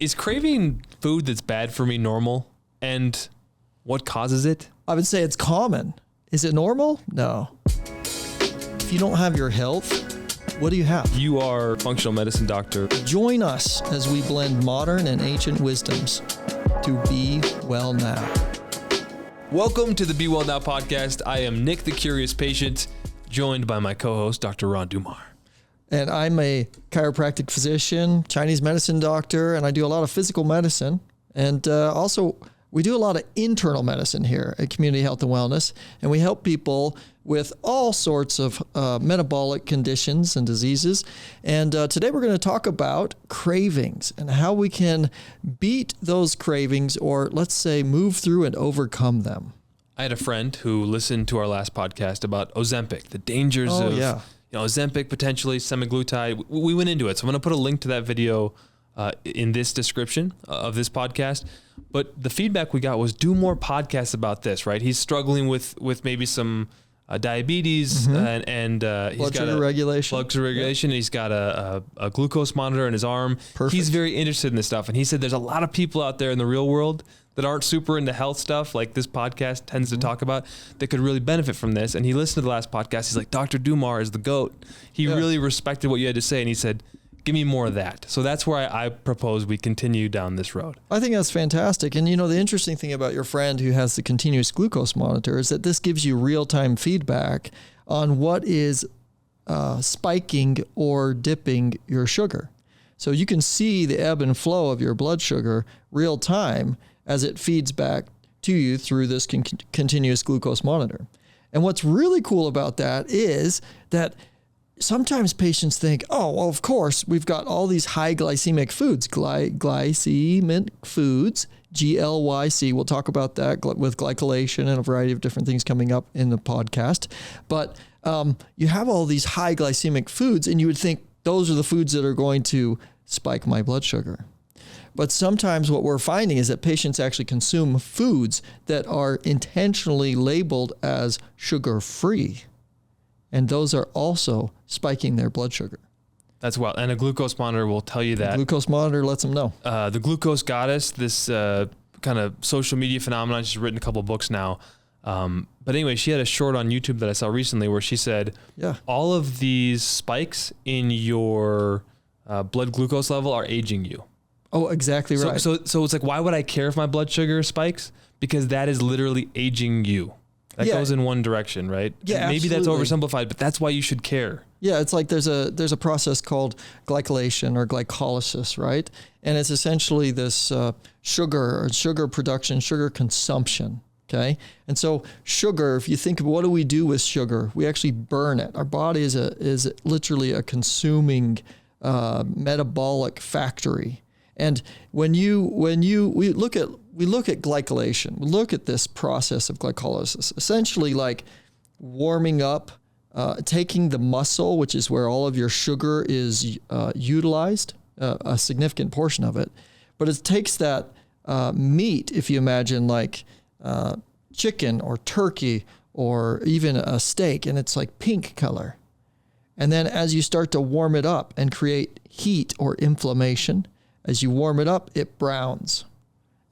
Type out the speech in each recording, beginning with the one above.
Is craving food that's bad for me normal? And what causes it? I would say it's common. Is it normal? No. If you don't have your health, what do you have? You are a functional medicine doctor. Join us as we blend modern and ancient wisdoms to be well now. Welcome to the Be Well Now podcast. I am Nick, the Curious Patient, joined by my co-host, Dr. Ron Dummar. And I'm a chiropractic physician, Chinese medicine doctor, and I do a lot of physical medicine. And also, we do a lot of internal medicine here at Community Health and Wellness, and we help people with all sorts of metabolic conditions and diseases. And today we're going to talk about cravings and how we can beat those cravings, or let's say move through and overcome them. I had a friend who listened to our last podcast about Ozempic, the dangers of Ozempic, potentially semaglutide. We went into it, so I'm going to put a link to that video in this description of this podcast. But the feedback we got was do more podcasts about this, right? He's struggling with maybe some diabetes and he's blood got sugar regulation. Blood sugar regulation. Yeah. He's got a glucose monitor in his arm. Perfect. He's very interested in this stuff. And he said there's a lot of people out there in the real world that aren't super into health stuff like this podcast tends to talk about that could really benefit from this. And he listened to the last podcast. He's like, Dr. Dummar is the GOAT. He really respected what you had to say. And he said, give me more of that. So that's where I propose we continue down this road. I think that's fantastic. And the interesting thing about your friend who has the continuous glucose monitor is that this gives you real-time feedback on what is spiking or dipping your sugar. So you can see the ebb and flow of your blood sugar real time as it feeds back to you through this continuous glucose monitor. And what's really cool about that is that sometimes patients think, oh, well, of course, we've got all these high glycemic foods, glycemic foods, GLYC. We'll talk about that with glycolation and a variety of different things coming up in the podcast. But you have all these high glycemic foods, and you would think those are the foods that are going to spike my blood sugar. But sometimes what we're finding is that patients actually consume foods that are intentionally labeled as sugar-free. And those are also spiking their blood sugar. That's wild. And a glucose monitor will tell you that. The glucose monitor lets them know. The Glucose Goddess, this kind of social media phenomenon, she's written a couple of books now. But anyway, she had a short on YouTube that I saw recently where she said, all of these spikes in your blood glucose level are aging you. Oh, exactly right. So it's like, why would I care if my blood sugar spikes? Because that is literally aging you. That goes in one direction, right? Yeah, maybe that's oversimplified, but that's why you should care. Yeah, it's like there's a process called glycolation or glycolysis, right? And it's essentially this sugar production, sugar consumption, okay? And so sugar, if you think of what do we do with sugar, we actually burn it. Our body is literally a consuming metabolic factory. And when we look at glycolation, we look at this process of glycolysis, essentially like warming up, taking the muscle, which is where all of your sugar is utilized, a significant portion of it, but it takes that meat, if you imagine like chicken or turkey or even a steak, and it's like pink color. And then as you start to warm it up and create heat or inflammation, as you warm it up, it browns.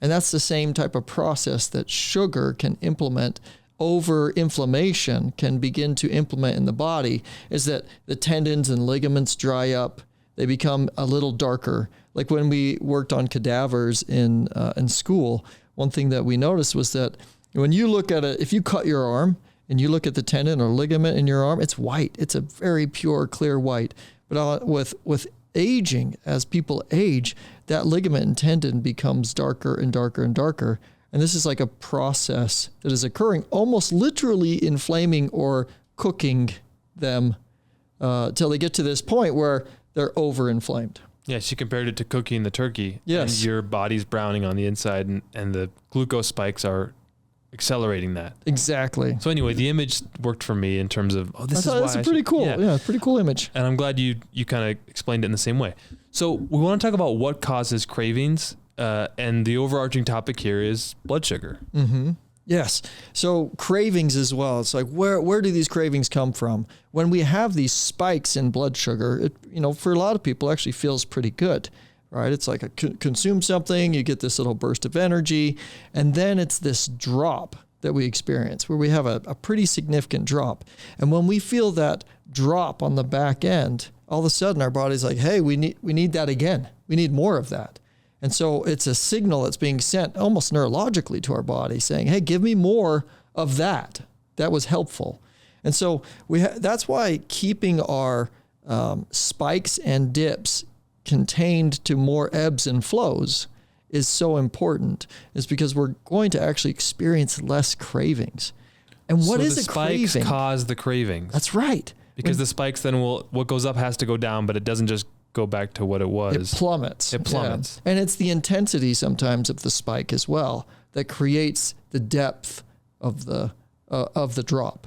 And that's the same type of process that sugar can implement. Over inflammation can begin to implement in the body, is that the tendons and ligaments dry up. They become a little darker. Like when we worked on cadavers in school, one thing that we noticed was that when you look at it, if you cut your arm and you look at the tendon or ligament in your arm, it's white. It's a very pure, clear white. But with aging, as people age, that ligament and tendon becomes darker and darker and darker. And this is like a process that is occurring, almost literally inflaming or cooking them till they get to this point where they're overinflamed. Yeah, she compared it to cooking the turkey. Yes. And your body's browning on the inside, and the glucose spikes are accelerating that. Exactly. So anyway, the image worked for me in terms of, that's a pretty cool. Yeah, pretty cool image. And I'm glad you kind of explained it in the same way. So we want to talk about what causes cravings, and the overarching topic here is blood sugar. Mm-hmm. Yes. So cravings as well. It's like, where do these cravings come from? When we have these spikes in blood sugar, it, for a lot of people actually feels pretty good. right? It's like consume something, you get this little burst of energy, and then it's this drop that we experience where we have a pretty significant drop. And when we feel that drop on the back end, all of a sudden our body's like, hey, we need that again. We need more of that. And so it's a signal that's being sent almost neurologically to our body saying, hey, give me more of that. That was helpful. And so that's why keeping our spikes and dips contained to more ebbs and flows is so important, is because we're going to actually experience less cravings. And what is a craving? Spikes cause the cravings. That's right. Because the spikes then what goes up has to go down, but it doesn't just go back to what it was. It plummets. It plummets. Yeah. And it's the intensity sometimes of the spike as well that creates the depth of the drop,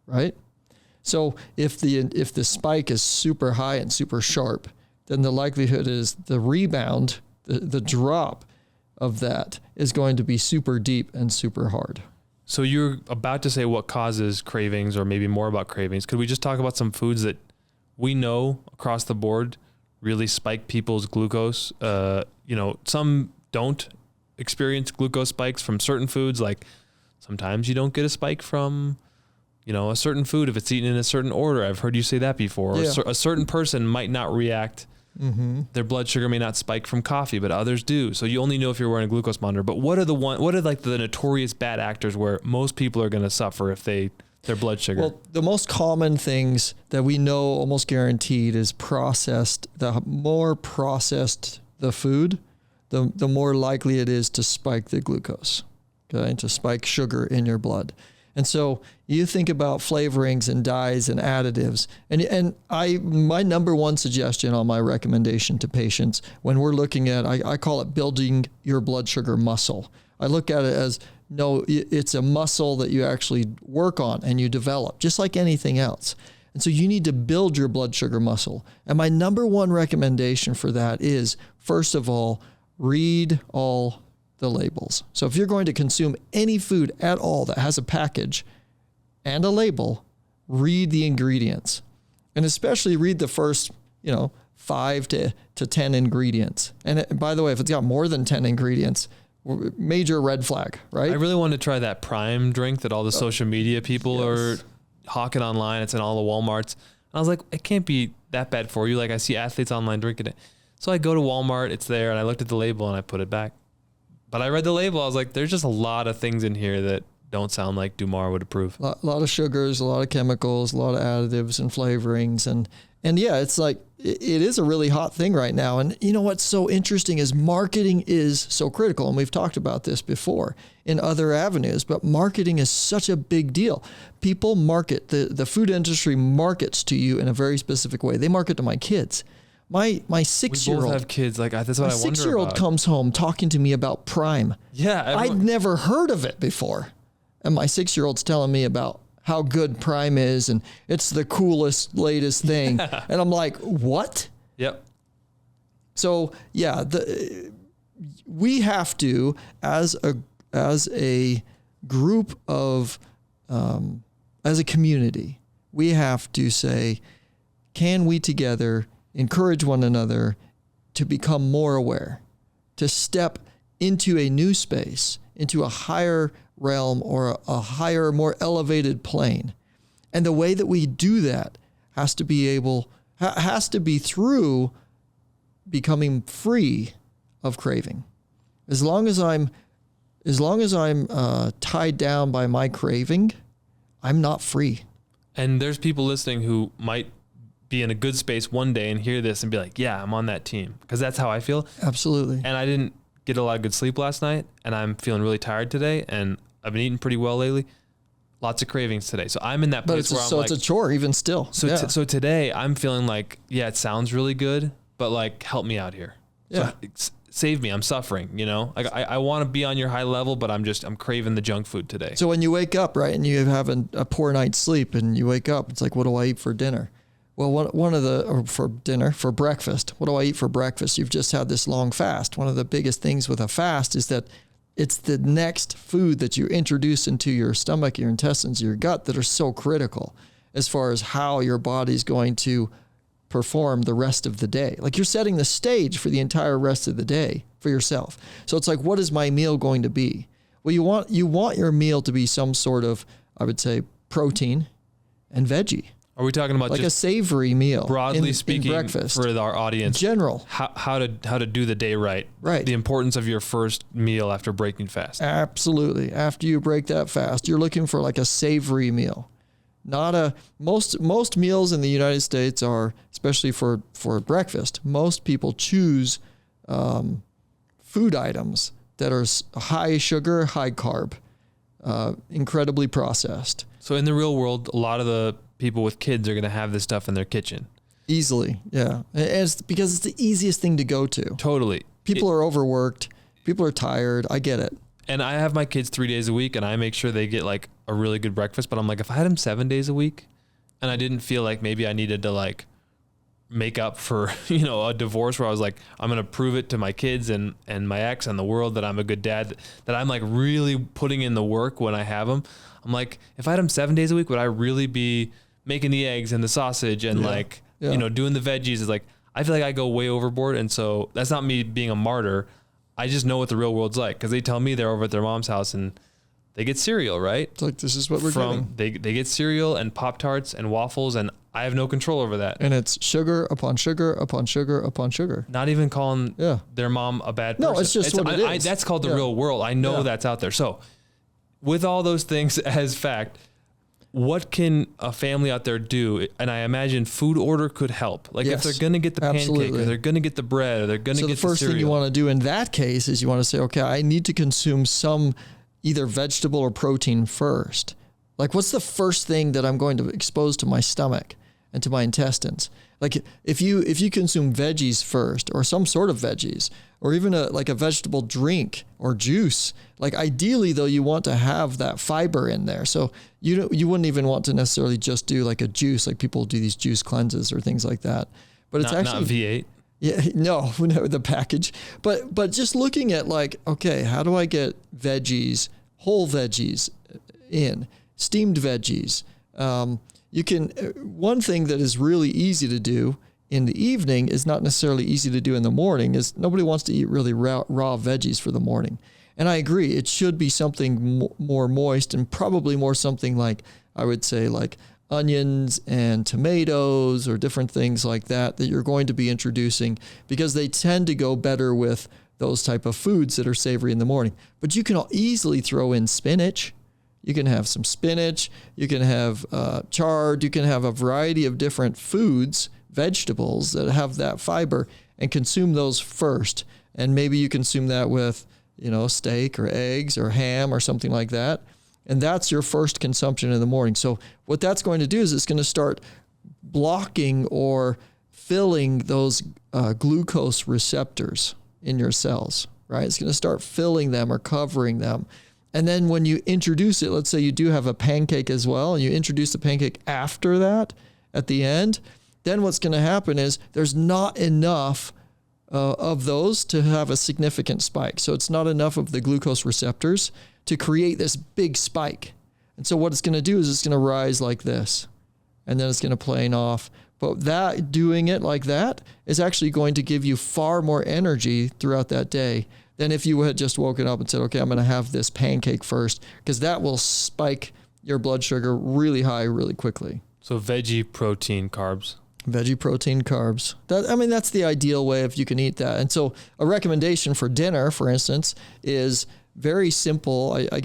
right? So if the spike is super high and super sharp, then the likelihood is the rebound, the drop of that is going to be super deep and super hard. So you're about to say what causes cravings, or maybe more about cravings. Could we just talk about some foods that we know across the board really spike people's glucose? Some don't experience glucose spikes from certain foods. Like sometimes you don't get a spike from, a certain food if it's eaten in a certain order. I've heard you say that before. Yeah. A certain person might not react. Mm-hmm. Their blood sugar may not spike from coffee, but others do. So you only know if you're wearing a glucose monitor. But what are the notorious bad actors where most people are going to suffer if their blood sugar? Well, the most common things that we know almost guaranteed is processed. The more processed the food, the more likely it is to spike the glucose, okay, to spike sugar in your blood. And so you think about flavorings and dyes and additives. And my number one suggestion on my recommendation to patients when we're looking at, I call it building your blood sugar muscle. I look at it as, no, it's a muscle that you actually work on and you develop, just like anything else. And so you need to build your blood sugar muscle. And my number one recommendation for that is, first of all, read all the labels. So if you're going to consume any food at all that has a package and a label, read the ingredients, and especially read the first, 5 to 10 ingredients. And by the way, if it's got more than 10 ingredients, major red flag, right? I really want to try that Prime drink that all the social media people are hawking online. It's in all the Walmarts. And I was like, it can't be that bad for you. Like I see athletes online drinking it. So I go to Walmart, it's there, and I looked at the label and I put it back. But I read the label. I was like, there's just a lot of things in here that don't sound like Dummar would approve. A lot of sugars, a lot of chemicals, a lot of additives and flavorings. And yeah, it's like, it is a really hot thing right now. And you know what's so interesting is marketing is so critical. And we've talked about this before in other avenues, but marketing is such a big deal. People market, the food industry markets to you in a very specific way. They market to my kids. My 6-year-old. We both have kids. Like that's what I wonder about. My 6-year-old comes home talking to me about Prime. Yeah, I'd never heard of it before, and my 6-year-old's telling me about how good Prime is and it's the coolest, latest thing. Yeah. And I'm like, what? Yep. So yeah, we have to, as a group of, as a community, we have to say, can we together encourage one another to become more aware, to step into a new space, into a higher realm or a higher, more elevated plane. And the way that we do that has to be through becoming free of craving. As long as I'm tied down by my craving, I'm not free. And there's people listening who might be in a good space one day and hear this and be like, yeah, I'm on that team. Because that's how I feel. Absolutely. And I didn't get a lot of good sleep last night, and I'm feeling really tired today, and I've been eating pretty well lately. Lots of cravings today. So I'm in that place where I'm like... So it's a chore even still. So so today I'm feeling like, yeah, it sounds really good, but like, help me out here. Yeah. So save me. I'm suffering, Like I want to be on your high level, but I'm craving the junk food today. So when you wake up, right, and you have a poor night's sleep and you wake up, it's like, what do I eat for dinner? Well, for breakfast, what do I eat for breakfast? You've just had this long fast. One of the biggest things with a fast is that it's the next food that you introduce into your stomach, your intestines, your gut that are so critical as far as how your body's going to perform the rest of the day. Like you're setting the stage for the entire rest of the day for yourself. So it's like, what is my meal going to be? Well, you want your meal to be some sort of, I would say, protein and veggie. Are we talking about like just a savory meal? Broadly speaking, in breakfast, for our audience, general, how to do the day right? Right. The importance of your first meal after breaking fast. Absolutely. After you break that fast, you're looking for like a savory meal. Not a most meals in the United States are, especially for breakfast, most people choose food items that are high sugar, high carb, incredibly processed. So in the real world, a lot of the people with kids are going to have this stuff in their kitchen. Easily, yeah. And it's because it's the easiest thing to go to. Totally. People are overworked. People are tired. I get it. And I have my kids 3 days a week, and I make sure they get like a really good breakfast. But I'm like, if I had them 7 days a week and I didn't feel like maybe I needed to like make up for, a divorce where I was like, I'm going to prove it to my kids and my ex and the world that I'm a good dad, that I'm like really putting in the work when I have them. I'm like, if I had them 7 days a week, would I really be making the eggs and the sausage and doing the veggies? Is like, I feel like I go way overboard. And so that's not me being a martyr. I just know what the real world's like, because they tell me they're over at their mom's house and they get cereal, right? It's like, this is what we're getting. They get cereal and Pop-Tarts and waffles, and I have no control over that. And it's sugar upon sugar upon sugar upon sugar. Not even calling their mom a bad person. No, it's just what it is. That's called the real world. I know that's out there. So with all those things as fact, what can a family out there do? And I imagine food order could help. Like if they're going to get the pancake, or they're going to get the bread, or they're going to get the cereal. So the first thing you want to do in that case is you want to say, okay, I need to consume some either vegetable or protein first. Like what's the first thing that I'm going to expose to my stomach and to my intestines? Like if you consume veggies first, or some sort of veggies, or even a vegetable drink or juice, like ideally though, you want to have that fiber in there. So you wouldn't even want to necessarily just do like a juice, like people do these juice cleanses or things like that. But it's actually not V8. Yeah, no, the package. But just looking at like, okay, how do I get veggies, whole veggies in, steamed veggies? You can, one thing that is really easy to do in the evening is not necessarily easy to do in the morning, is nobody wants to eat really raw veggies for the morning. And I agree, it should be something more moist, and probably more something like, I would say like onions and tomatoes or different things like that you're going to be introducing, because they tend to go better with those type of foods that are savory in the morning. But you can easily throw in spinach. You can have some spinach. You can have chard. You can have a variety of different foods, vegetables that have that fiber, and consume those first. And maybe you consume that with, steak or eggs or ham or something like that. And that's your first consumption in the morning. So what that's going to do is it's going to start blocking or filling those glucose receptors in your cells, right? It's going to start filling them or covering them. And then when you introduce it, let's say you do have a pancake as well, and you introduce the pancake after that at the end, then what's going to happen is there's not enough of those to have a significant spike. So it's not enough of the glucose receptors to create this big spike. And so what it's going to do is it's going to rise like this, and then it's going to plane off. But that doing it like that is actually going to give you far more energy throughout that day than if you had just woken up and said, okay, I'm going to have this pancake first, because that will spike your blood sugar really high really quickly. So veggie protein carbs. Veggie protein carbs. That's the ideal way if you can eat that. And so a recommendation for dinner, for instance, is very simple. I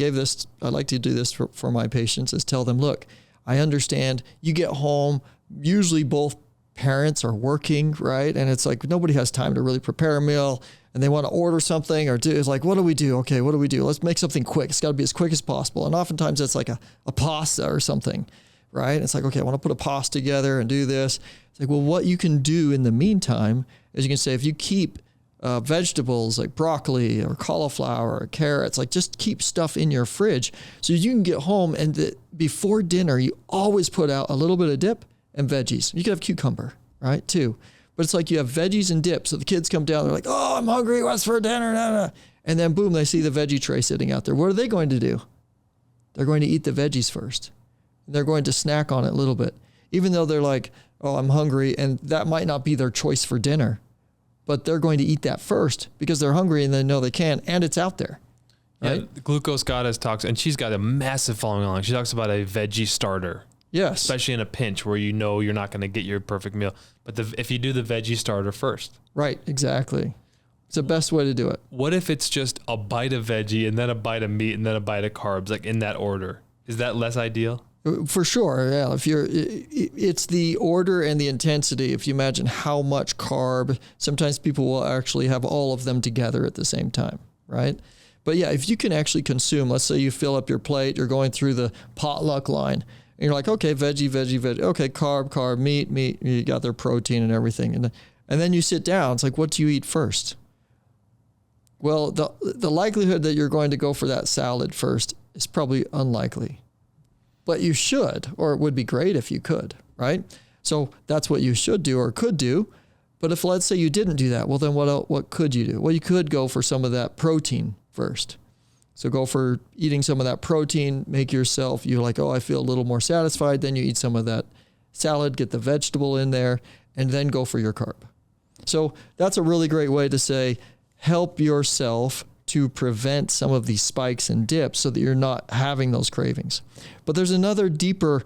like to do this for my patients, is tell them, look, I understand you get home, usually both parents are working, right? And it's like nobody has time to really prepare a meal, and they want to order something or do, it's like, what do we do? Okay, what do we do? Let's make something quick. It's got to be as quick as possible. And oftentimes it's like a pasta or something, right? It's like, okay, I want to put a pasta together and do this. It's like, well, what you can do in the meantime is you can say, if you keep vegetables like broccoli or cauliflower or carrots, like just keep stuff in your fridge so you can get home, and before dinner, you always put out a little bit of dip and veggies. You could have cucumber, right, too. But it's like you have veggies and dip. So the kids come down, they're like, oh, I'm hungry. What's for dinner? Nah, nah. And then boom, they see the veggie tray sitting out there. What are they going to do? They're going to eat the veggies first. They're going to snack on it a little bit. even though they're like, oh, I'm hungry, and that might not be their choice for dinner, but they're going to eat that first because they're hungry and they know they can, and it's out there. Right? Yeah, Glucose Goddess talks, and she's got a massive following along. She talks about a veggie starter. Yes. Especially in a pinch where you know you're not going to get your perfect meal. But if you do the veggie starter first. Right, exactly. It's the best way to do it. What if it's just a bite of veggie and then a bite of meat and then a bite of carbs, like in that order? Is that less ideal? For sure, yeah. It's the order and the intensity. If you imagine how much carb, sometimes people will actually have all of them together at the same time, right? But yeah, if you can actually consume, let's say you fill up your plate, you're going through the potluck line, and you're like, okay, veggie, okay, carb, meat, you got their protein and everything. And then you sit down, it's like, what do you eat first? Well, the likelihood that you're going to go for that salad first is probably unlikely. But you should, or it would be great if you could, right? So that's what you should do or could do. But if, let's say, you didn't do that, well, then what could you do? Well, you could go for some of that protein first. So go for eating some of that protein, make yourself, you're like, oh, I feel a little more satisfied. Then you eat some of that salad, get the vegetable in there, and then go for your carb. So that's a really great way to say, help yourself to prevent some of these spikes and dips so that you're not having those cravings. But there's another deeper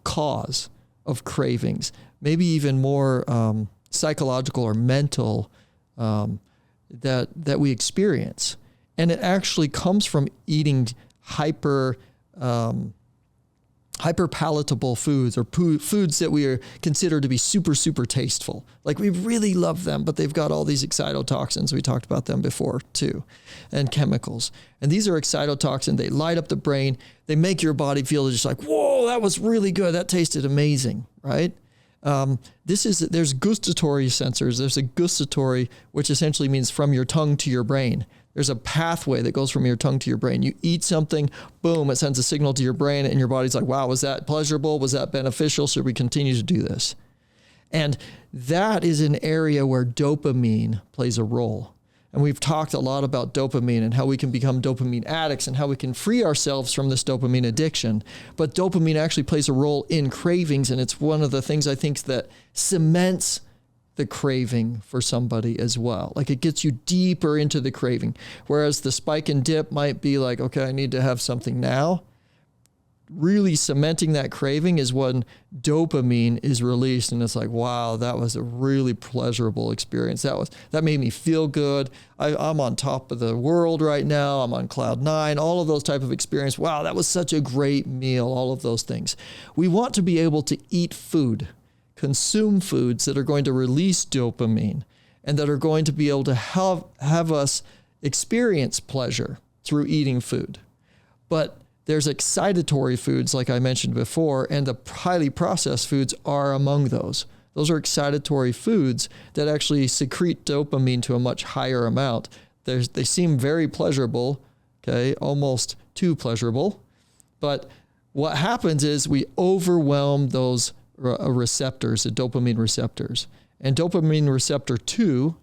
cause of cravings, maybe even more psychological or mental that we experience. And it actually comes from eating hyper palatable foods or foods that we consider to be super, super tasteful. Like we really love them, but they've got all these excitotoxins. We talked about them before too, and chemicals. And these are excitotoxins. They light up the brain. They make your body feel just like, whoa, that was really good. That tasted amazing, right? There's gustatory sensors. There's a gustatory, which essentially means from your tongue to your brain. There's a pathway that goes from your tongue to your brain. You eat something, boom, it sends a signal to your brain, and your body's like, wow, was that pleasurable? Was that beneficial? Should we continue to do this? And that is an area where dopamine plays a role. And we've talked a lot about dopamine and how we can become dopamine addicts and how we can free ourselves from this dopamine addiction. But dopamine actually plays a role in cravings, and it's one of the things I think that cements the craving for somebody as well. Like it gets you deeper into the craving. Whereas the spike and dip might be like, okay, I need to have something now. Really cementing that craving is when dopamine is released and it's like, wow, that was a really pleasurable experience. That made me feel good. I'm on top of the world right now. I'm on cloud 9, all of those type of experience. Wow, that was such a great meal, all of those things. We want to be able to eat food, consume foods that are going to release dopamine and that are going to be able to have us experience pleasure through eating food. But there's excitatory foods, like I mentioned before, and the highly processed foods are among those. Those are excitatory foods that actually secrete dopamine to a much higher amount. They seem very pleasurable, okay, almost too pleasurable. But what happens is we overwhelm those receptors, the dopamine receptors. And dopamine receptor 2,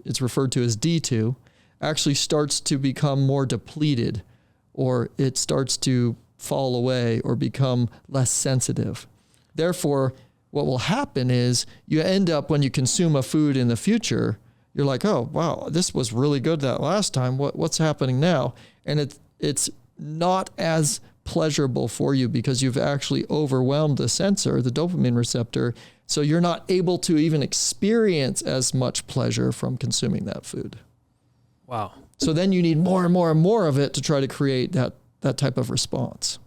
it's referred to as D2, actually starts to become more depleted, or it starts to fall away or become less sensitive. Therefore, what will happen is you end up, when you consume a food in the future, you're like, oh, wow, this was really good that last time. What's happening now? And it's not as pleasurable for you because you've actually overwhelmed the sensor, the dopamine receptor, so you're not able to even experience as much pleasure from consuming that food. Wow. So then you need more and more and more of it to try to create that type of response.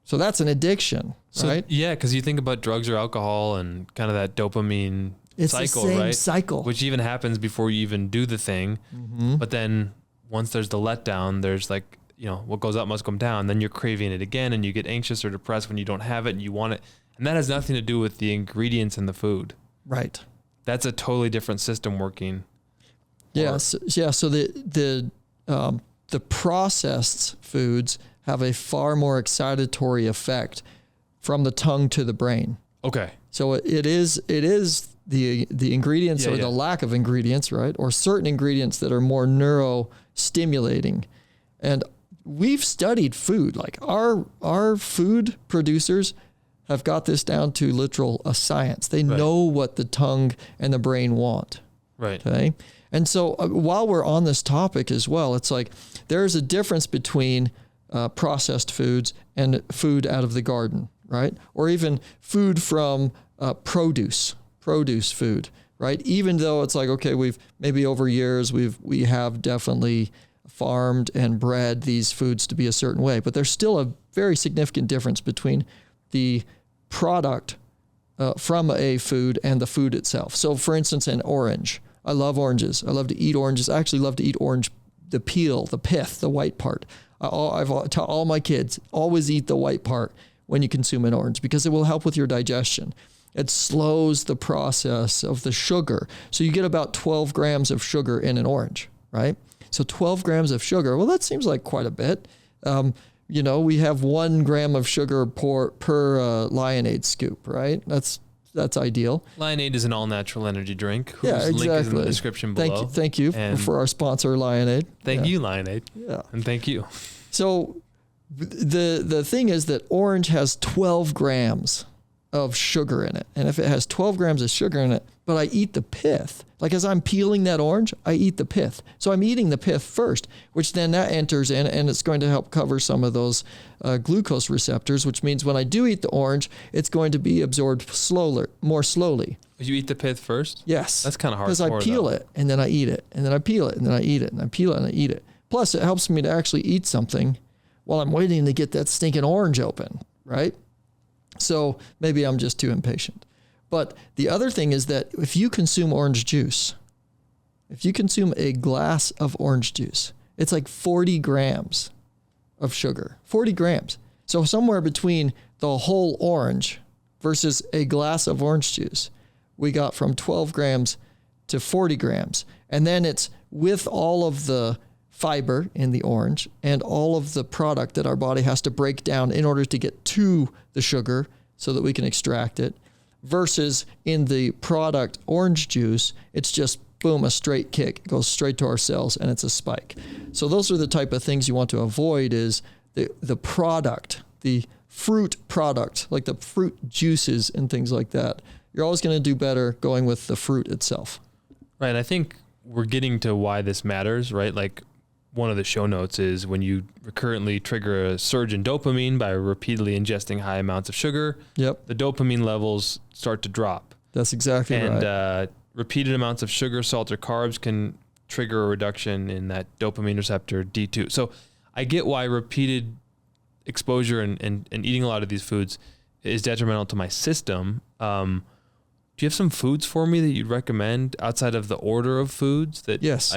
So that's an addiction, right? Yeah, because you think about drugs or alcohol and kind of that dopamine it's cycle, the same right? cycle. Which even happens before you even do the thing. Mm-hmm. But then once there's the letdown, there's like, what goes up must come down. Then you're craving it again and you get anxious or depressed when you don't have it and you want it. And that has nothing to do with the ingredients in the food. Right. That's a totally different system working. Yes. Yeah. So the processed foods have a far more excitatory effect from the tongue to the brain. Okay. So it is the ingredients or the lack of ingredients, right? Or certain ingredients that are more neurostimulating. And we've studied food. Like our food producers have got this down to literal a science. They know what the tongue and the brain want. Right. Okay. And so while we're on this topic as well, it's like there's a difference between processed foods and food out of the garden, right? Or even food from produce food, right? Even though it's like, okay, we've maybe over years we have definitely farmed and bred these foods to be a certain way, but there's still a very significant difference between the product from a food and the food itself. So for instance, an orange. I love oranges. I love to eat oranges. I actually love to eat orange, the peel, the pith, the white part. I've taught all my kids, always eat the white part when you consume an orange because it will help with your digestion. It slows the process of the sugar. So you get about 12 grams of sugar in an orange, right? So 12 grams of sugar, well, that seems like quite a bit. We have 1 gram of sugar per Lionade scoop, right? That's ideal. Lionade is an all-natural energy drink. Yeah, exactly. Link is in the description below. Thank you for our sponsor, Lionade. Thank you, Lionade. Yeah. And thank you. So the thing is that orange has 12 grams of sugar in it. And if it has 12 grams of sugar in it, but I eat the pith, like as I'm peeling that orange, I eat the pith. So I'm eating the pith first, which then that enters in and it's going to help cover some of those glucose receptors, which means when I do eat the orange, it's going to be absorbed more slowly. You eat the pith first? Yes. That's kind of hard. Because I peel it and then I eat it and then I peel it and then I eat it and I peel it and I eat it. Plus it helps me to actually eat something while I'm waiting to get that stinking orange open, right? So maybe I'm just too impatient. But the other thing is that if you consume orange juice, if you consume a glass of orange juice, it's like 40 grams of sugar, 40 grams. So somewhere between the whole orange versus a glass of orange juice, we got from 12 grams to 40 grams. And then it's with all of the fiber in the orange and all of the product that our body has to break down in order to get to the sugar so that we can extract it, versus in the product orange juice, it's just boom, a straight kick. It goes straight to our cells and it's a spike. So those are the type of things you want to avoid is the product, the fruit product, like the fruit juices and things like that. You're always going to do better going with the fruit itself. Right. I think we're getting to why this matters, right? Like one of the show notes is when you recurrently trigger a surge in dopamine by repeatedly ingesting high amounts of sugar, the dopamine levels start to drop. That's exactly right. And repeated amounts of sugar, salt, or carbs can trigger a reduction in that dopamine receptor D2. So I get why repeated exposure and eating a lot of these foods is detrimental to my system. Do you have some foods for me that you'd recommend outside of the order of foods that yes.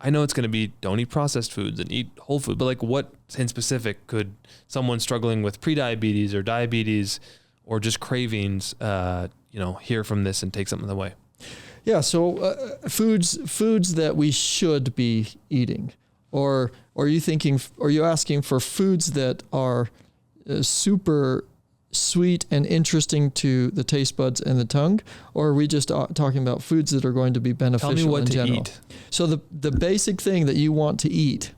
I know it's going to be don't eat processed foods and eat whole food, but like what in specific could someone struggling with prediabetes or diabetes or just cravings, hear from this and take something away? Yeah. So foods that we should be eating, or are you asking for foods that are super sweet and interesting to the taste buds and the tongue, or are we just talking about foods that are going to be beneficial in general? Tell me what to eat. So the basic thing that you want to eat,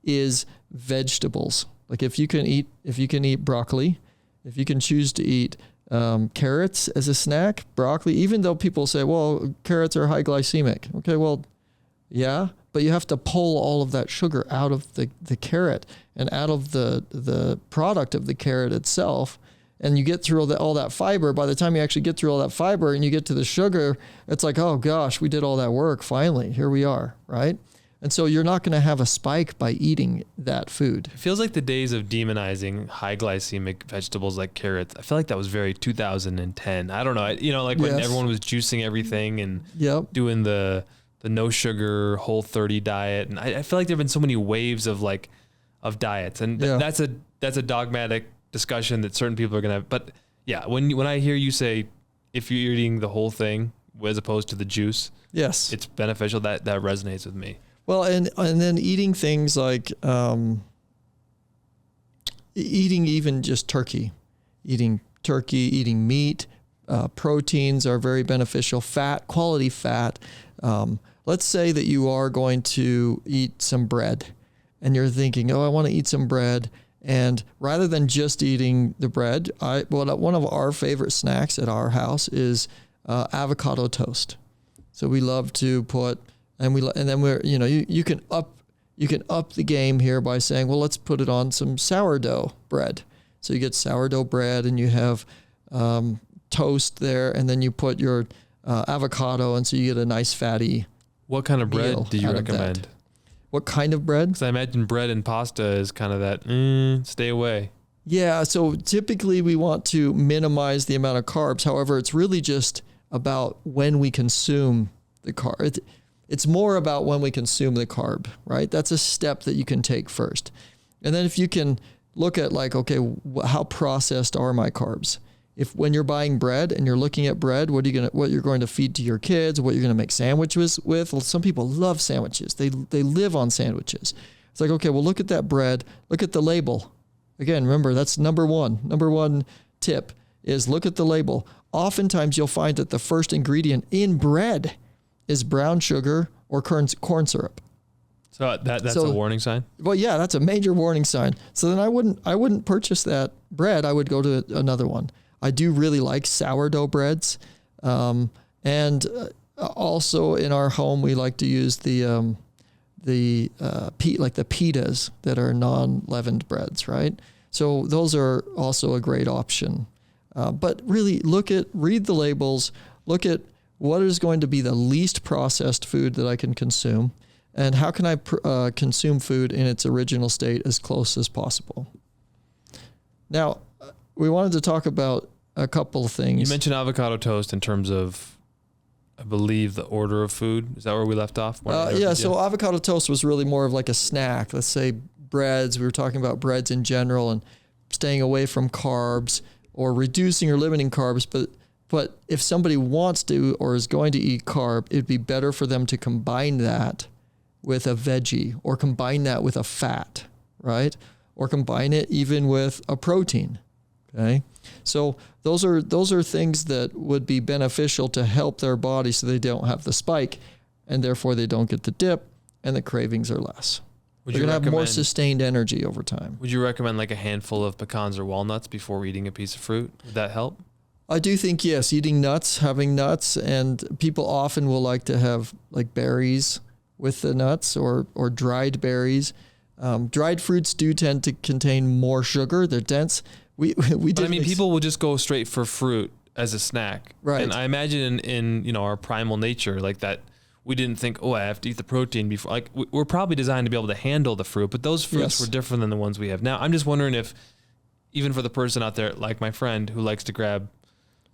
is vegetables. Like if you can eat broccoli, if you can choose to eat carrots as a snack, broccoli, even though people say, well, carrots are high glycemic. Okay, well, yeah, but you have to pull all of that sugar out of the carrot and out of the product of the carrot itself. And you get through all that fiber. By the time you actually get through all that fiber and you get to the sugar, it's like, oh gosh, we did all that work. Finally, here we are, right? And so you're not going to have a spike by eating that food. It feels like the days of demonizing high glycemic vegetables like carrots. I feel like that was very 2010. I don't know. When everyone was juicing everything and doing the no sugar Whole 30 diet. And I feel like there've been so many waves of diets, and that's a dogmatic discussion that certain people are going to have. But yeah, when I hear you say, if you're eating the whole thing as opposed to the juice, yes, it's beneficial. That resonates with me. Well, and then eating things like, eating even just turkey, eating meat, proteins are very beneficial. Quality fat. Let's say that you are going to eat some bread and you're thinking, oh, I want to eat some bread. And rather than just eating the bread, one of our favorite snacks at our house is avocado toast. So we love to put, and then you can up the game here by saying, well, let's put it on some sourdough bread. So you get sourdough bread and you have toast there, and then you put your avocado, and so you get a nice fatty. What kind of bread do you recommend? What kind of bread? Because I imagine bread and pasta is kind of that, stay away. Yeah, so typically we want to minimize the amount of carbs. However, it's really just about when we consume the carb. It's more about when we consume the carb, right? That's a step that you can take first. And then if you can look at like, okay, how processed are my carbs? If when you're buying bread and you're looking at bread, what you're going to feed to your kids, what you're going to make sandwiches with. Well, some people love sandwiches. They live on sandwiches. It's like, okay, well, look at that bread. Look at the label. Again, remember, that's number one. Number one tip is look at the label. Oftentimes you'll find that the first ingredient in bread is brown sugar or corn syrup. So that's a warning sign? Well, yeah, that's a major warning sign. So then I wouldn't purchase that bread. I would go to another one. I do really like sourdough breads. And also in our home, we like to use the pitas that are non-leavened breads, right? So those are also a great option. But really read the labels, look at what is going to be the least processed food that I can consume, and how can I consume food in its original state as close as possible. Now, we wanted to talk about a couple of things. You mentioned avocado toast in terms of, I believe, the order of food. Is that where we left off? So avocado toast was really more of like a snack. Let's say breads. We were talking about breads in general and staying away from carbs or reducing or limiting carbs. But if somebody wants to or is going to eat carb, it'd be better for them to combine that with a veggie or combine that with a fat, right? Or combine it even with a protein. Okay. So those are things that would be beneficial to help their body so they don't have the spike and therefore they don't get the dip and the cravings are less. They're going to have more sustained energy over time. Would you recommend like a handful of pecans or walnuts before eating a piece of fruit? Would that help? I do think, yes, eating nuts, having nuts, and people often will like to have like berries with the nuts or dried berries. Dried fruits do tend to contain more sugar. They're dense. People will just go straight for fruit as a snack. Right. And I imagine in our primal nature, like that, we didn't think, I have to eat the protein before. Like we're probably designed to be able to handle the fruit, but those fruits were different than the ones we have now. I'm just wondering if, even for the person out there, like my friend who likes to grab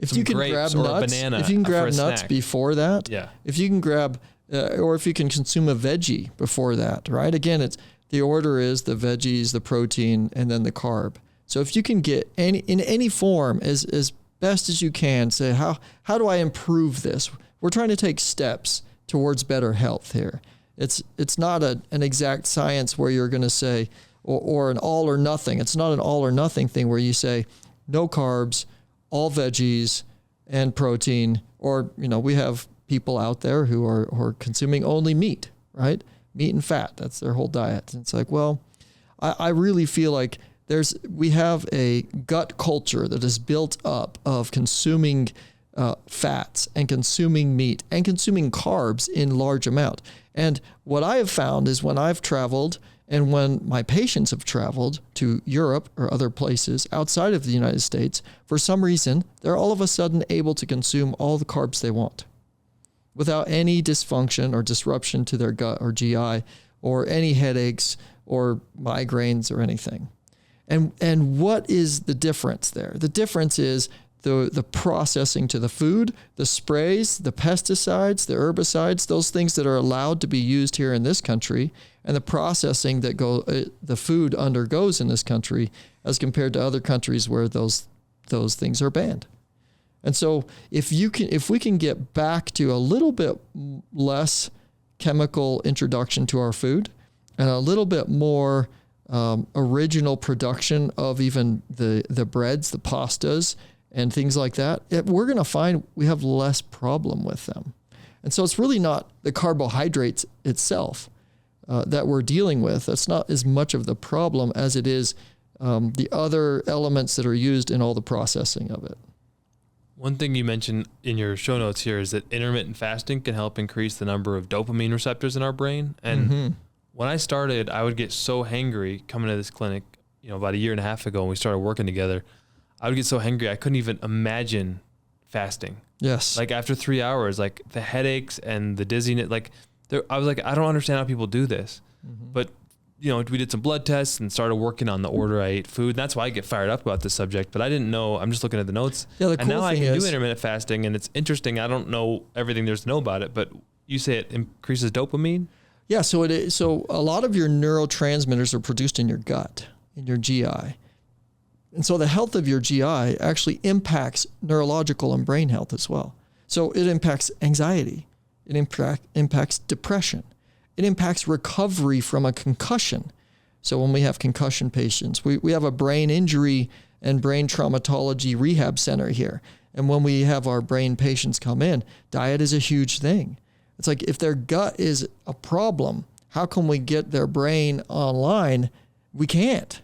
some grapes or a banana, if you can grab nuts before that, if you can grab, or if you can consume a veggie before that, right? Again, the order is the veggies, the protein, and then the carb. So if you can get in any form as best as you can, say, how do I improve this? We're trying to take steps towards better health here. It's not an exact science where you're going to say, or an all or nothing. It's not an all or nothing thing where you say no carbs, all veggies and protein, or, we have people out there who are consuming only meat, right? Meat and fat. That's their whole diet. And it's like, well, I really feel like we have a gut culture that is built up of consuming fats and consuming meat and consuming carbs in large amount. And what I have found is when I've traveled and when my patients have traveled to Europe or other places outside of the United States, for some reason, they're all of a sudden able to consume all the carbs they want without any dysfunction or disruption to their gut or GI or any headaches or migraines or anything. And what is the difference there? The difference is the processing to the food, the sprays, the pesticides, the herbicides, those things that are allowed to be used here in this country, and the processing that the food undergoes in this country as compared to other countries where those things are banned. And so if we can get back to a little bit less chemical introduction to our food and a little bit more original production of even the breads, the pastas, and things like that, we're going to find we have less problem with them. And so it's really not the carbohydrates itself. that we're dealing with. That's not as much of the problem as it is the other elements that are used in all the processing of it. One thing you mentioned in your show notes here is that intermittent fasting can help increase the number of dopamine receptors in our brain. And when I started, I would get so hangry coming to this clinic, about a year and a half ago when we started working together. I would get so hangry I couldn't even imagine fasting. Yes. Like after 3 hours, like the headaches and the dizziness, I was like, I don't understand how people do this. But we did some blood tests and started working on the order I ate food. And that's why I get fired up about this subject. But I didn't know. I'm just looking at the notes. Yeah, the and cool now I thing can is, do intermittent fasting, and it's interesting. I don't know everything there's to know about it, but you say it increases dopamine? Yeah, so a lot of your neurotransmitters are produced in your gut, in your GI. And so the health of your GI actually impacts neurological and brain health as well. So it impacts anxiety. It impacts depression. It impacts recovery from a concussion. So when we have concussion patients, we have a brain injury and brain traumatology rehab center here. And when we have our brain patients come in, diet is a huge thing. It's like if their gut is a problem, how can we get their brain online? We can't.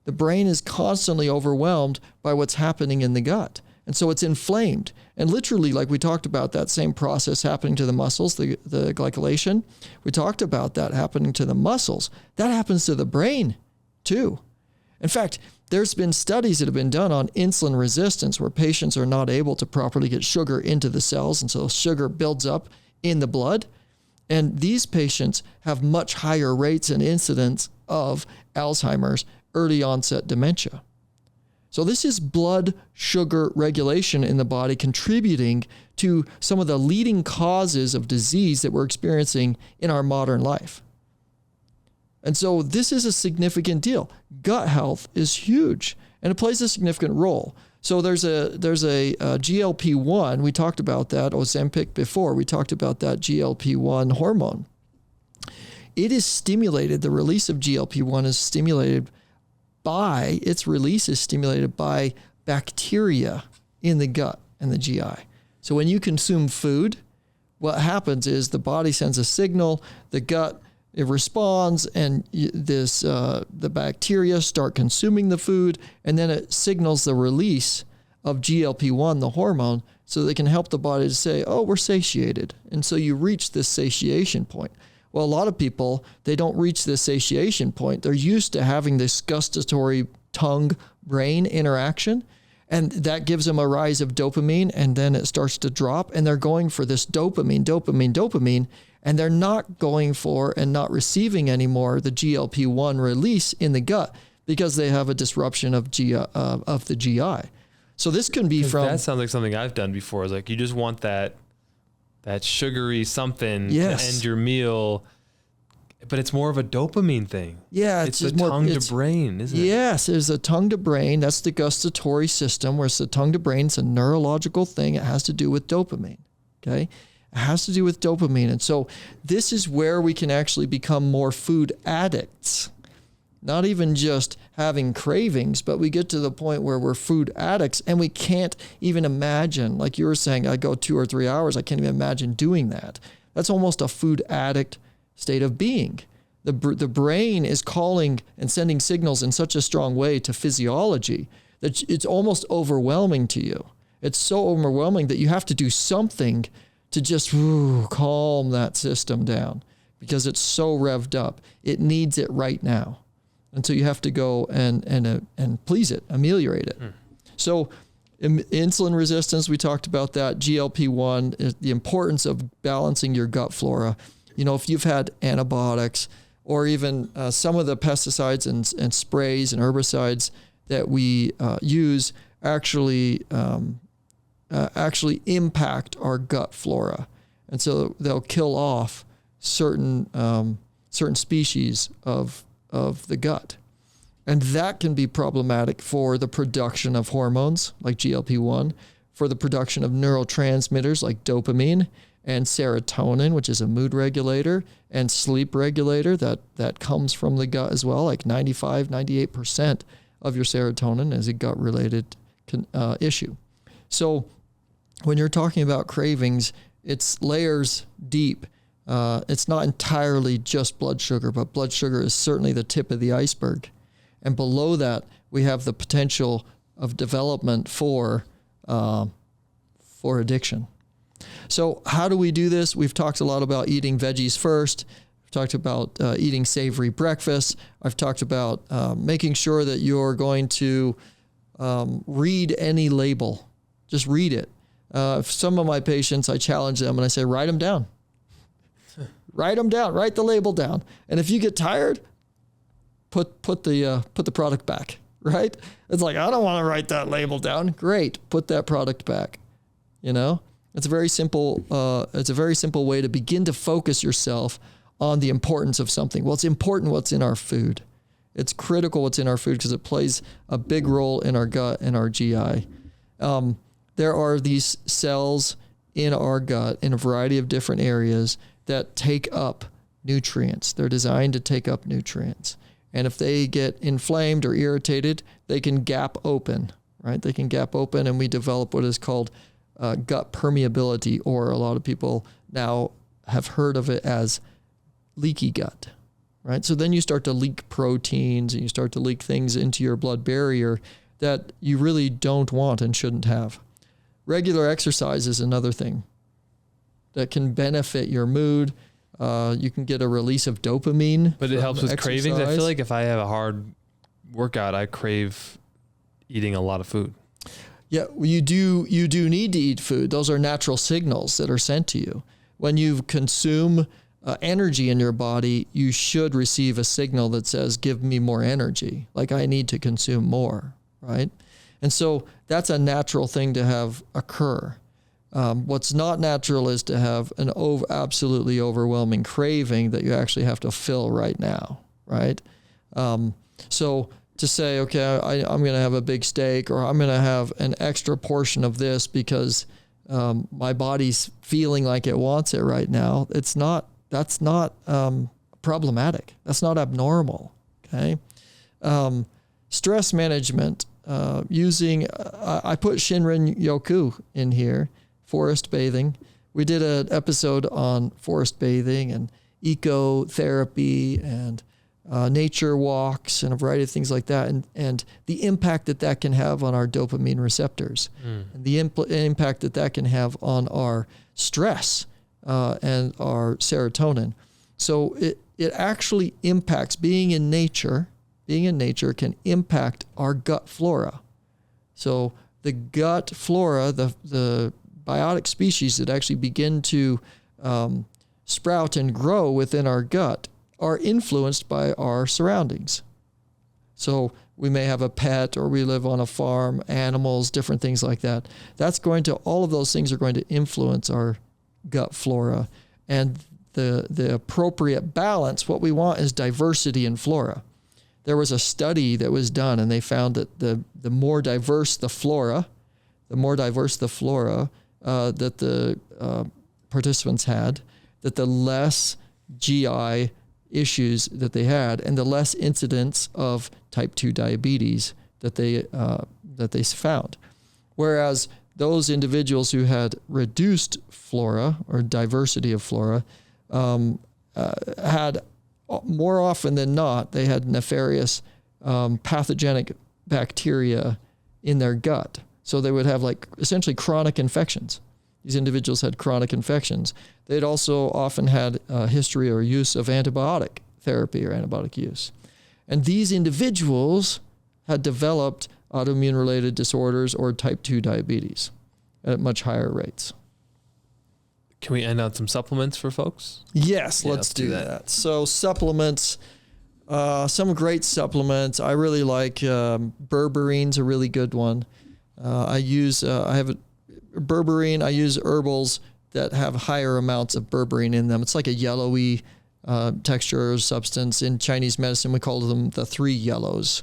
The brain is constantly overwhelmed by what's happening in the gut. And so it's inflamed. And literally, like we talked about that same process happening to the muscles, the glycolation, we talked about that happening to the muscles. That happens to the brain too. In fact, there's been studies that have been done on insulin resistance where patients are not able to properly get sugar into the cells. And so sugar builds up in the blood. And these patients have much higher rates and incidence of Alzheimer's, early onset dementia. So this is blood sugar regulation in the body contributing to some of the leading causes of disease that we're experiencing in our modern life. And so this is a significant deal. Gut health is huge, and it plays a significant role. So there's a GLP-1. We talked about that, Ozempic before. We talked about that GLP-1 hormone. It is stimulated, the release of GLP-1 is stimulated by, its release is stimulated by bacteria in the gut and the GI. So when you consume food, what happens is the body sends a signal, the gut, it responds, and the bacteria start consuming the food, and then it signals the release of GLP-1, the hormone, so they can help the body to say, oh, we're satiated. And so you reach this satiation point. Well, a lot of people, they don't reach this satiation point. They're used to having this gustatory tongue-brain interaction, and that gives them a rise of dopamine, and then it starts to drop, and they're going for this dopamine, and they're not going for and not receiving anymore the GLP-1 release in the gut because they have a disruption of the GI. So this can be from... That sounds like something I've done before. It's like you just want that sugary something to end your meal, but it's more of a dopamine thing. Yeah. It's the tongue to brain, isn't it? Yes, there's a tongue to brain. That's the gustatory system, where it's the tongue to brain. It's a neurological thing. It has to do with dopamine. Okay. It has to do with dopamine. And so this is where we can actually become more food addicts. Not even just having cravings, but we get to the point where we're food addicts and we can't even imagine, like you were saying, I go 2 or 3 hours, I can't even imagine doing that. That's almost a food addict state of being. The brain is calling and sending signals in such a strong way to physiology that it's almost overwhelming to you. It's so overwhelming that you have to do something to just calm that system down because it's so revved up. It needs it right now. And so you have to go and please it, ameliorate it. So insulin resistance, we talked about that. GLP-1, the importance of balancing your gut flora. If you've had antibiotics or even some of the pesticides and sprays and herbicides that we use actually impact our gut flora. And so they'll kill off certain species of the gut. And that can be problematic for the production of hormones like GLP-1, for the production of neurotransmitters like dopamine and serotonin, which is a mood regulator, and sleep regulator that comes from the gut as well. Like 98% of your serotonin is a gut-related issue. So when you're talking about cravings, it's layers deep. It's not entirely just blood sugar, but blood sugar is certainly the tip of the iceberg. And below that, we have the potential of development for addiction. So how do we do this? We've talked a lot about eating veggies first. We've talked about eating savory breakfast. I've talked about making sure that you're going to read any label. Just read it. Some of my patients, I challenge them and I say, write them down. Write them down. Write the label down. And if you get tired, put the product back. Right? It's like, I don't want to write that label down. Great, put that product back. You know, it's a very simple way to begin to focus yourself on the importance of something. Well, it's important what's in our food. It's critical what's in our food because it plays a big role in our gut and our GI. There are these cells in our gut in a variety of different areas that take up nutrients. They're designed to take up nutrients. And if they get inflamed or irritated, they can gap open, right? They can gap open and we develop what is called gut permeability, or a lot of people now have heard of it as leaky gut, right? So then you start to leak proteins and you start to leak things into your blood barrier that you really don't want and shouldn't have. Regular exercise is another thing that can benefit your mood. You can get a release of dopamine. But it helps with exercise. cravings. I feel like if I have a hard workout, I crave eating a lot of food. Yeah, you do need to eat food. Those are natural signals that are sent to you. When you consume energy in your body, you should receive a signal that says, give me more energy. Like I need to consume more, right? And so that's a natural thing to have occur. What's not natural is to have an absolutely overwhelming craving that you actually have to fill right now, right? So to say, okay, I'm going to have a big steak, or I'm going to have an extra portion of this because my body's feeling like it wants it right now. That's not problematic. That's not abnormal. Okay. Stress management, I put Shinrin Yoku in here, forest bathing. We did an episode on forest bathing and ecotherapy and nature walks and a variety of things like that, and the impact that can have on our dopamine receptors, and the impact that can have on our stress and our serotonin. So it actually impacts being in nature. Being in nature can impact our gut flora. So the gut flora, the biotic species that actually begin to sprout and grow within our gut, are influenced by our surroundings. So we may have a pet, or we live on a farm, animals, different things like that. All of those things are going to influence our gut flora. And the appropriate balance, what we want is diversity in flora. There was a study that was done, and they found that the more diverse the flora, that the participants had, that the less GI issues that they had, and the less incidence of type 2 diabetes that they found. Whereas those individuals who had reduced flora or diversity of flora had, more often than not, they had nefarious pathogenic bacteria in their gut. So they would have essentially chronic infections. These individuals had chronic infections. They'd also often had a history or use of antibiotic therapy or antibiotic use. And these individuals had developed autoimmune-related disorders or type 2 diabetes at much higher rates. Can we end on some supplements for folks? Yes, let's do that. So supplements, some great supplements. I really like berberine's a really good one. I have berberine. I use herbals that have higher amounts of berberine in them. It's like a yellowy texture or substance. In Chinese medicine, we call them the 3 yellows.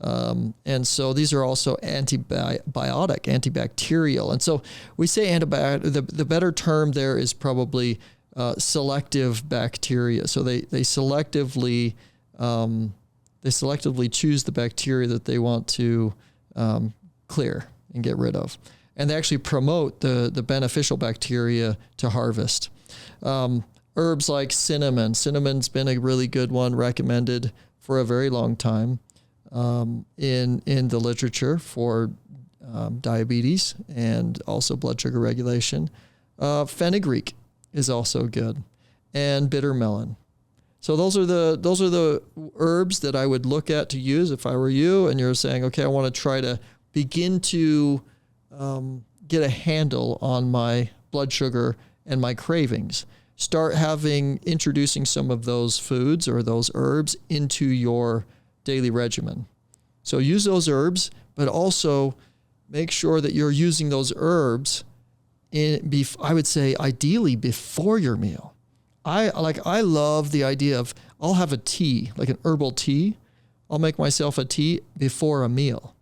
And so these are also antibiotic, antibacterial. And so we say antibiotic, the better term there is probably selective bacteria. So they selectively choose the bacteria that they want to clear and get rid of. And they actually promote the beneficial bacteria to harvest. Herbs like cinnamon. Cinnamon's been a really good one, recommended for a very long time in the literature for diabetes and also blood sugar regulation. Fenugreek is also good, and bitter melon. So those are the herbs that I would look at to use if I were you, and you're saying, okay, I want to try to begin to get a handle on my blood sugar and my cravings. Start introducing some of those foods or those herbs into your daily regimen. So use those herbs, but also make sure that you're using those herbs I would say ideally before your meal. I love the idea of, I'll have a tea, like an herbal tea. I'll make myself a tea before a meal.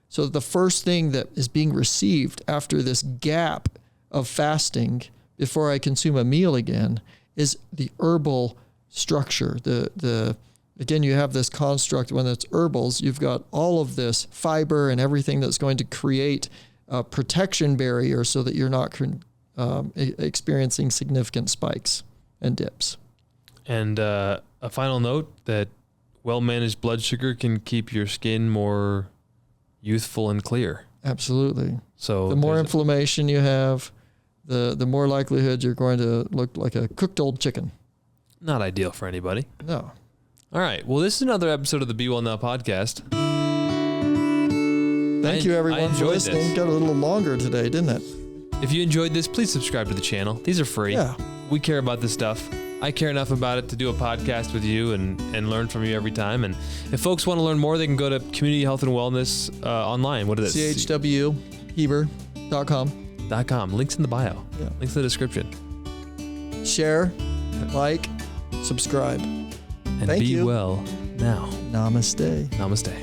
So the first thing that is being received after this gap of fasting before I consume a meal again is the herbal structure. Again, you have this construct when it's herbals, you've got all of this fiber and everything that's going to create a protection barrier so that you're not experiencing significant spikes and dips. And a final note that well-managed blood sugar can keep your skin more youthful and clear. Absolutely. So the more inflammation you have, the more likelihood you're going to look like a cooked old chicken. Not ideal for anybody. No. All right. Well, this is another episode of the Be Well Now podcast. Thank you, everyone, for listening. This. Got a little longer today, didn't it? If you enjoyed this, please subscribe to the channel. These are free. Yeah. We care about this stuff. I care enough about it to do a podcast with you and learn from you every time. And if folks want to learn more, they can go to Community Health and Wellness online. What is it? chwheber.com. Links in the bio. Yeah. Links in the description. Share, like, subscribe. And Thank be you. well now. Namaste. Namaste.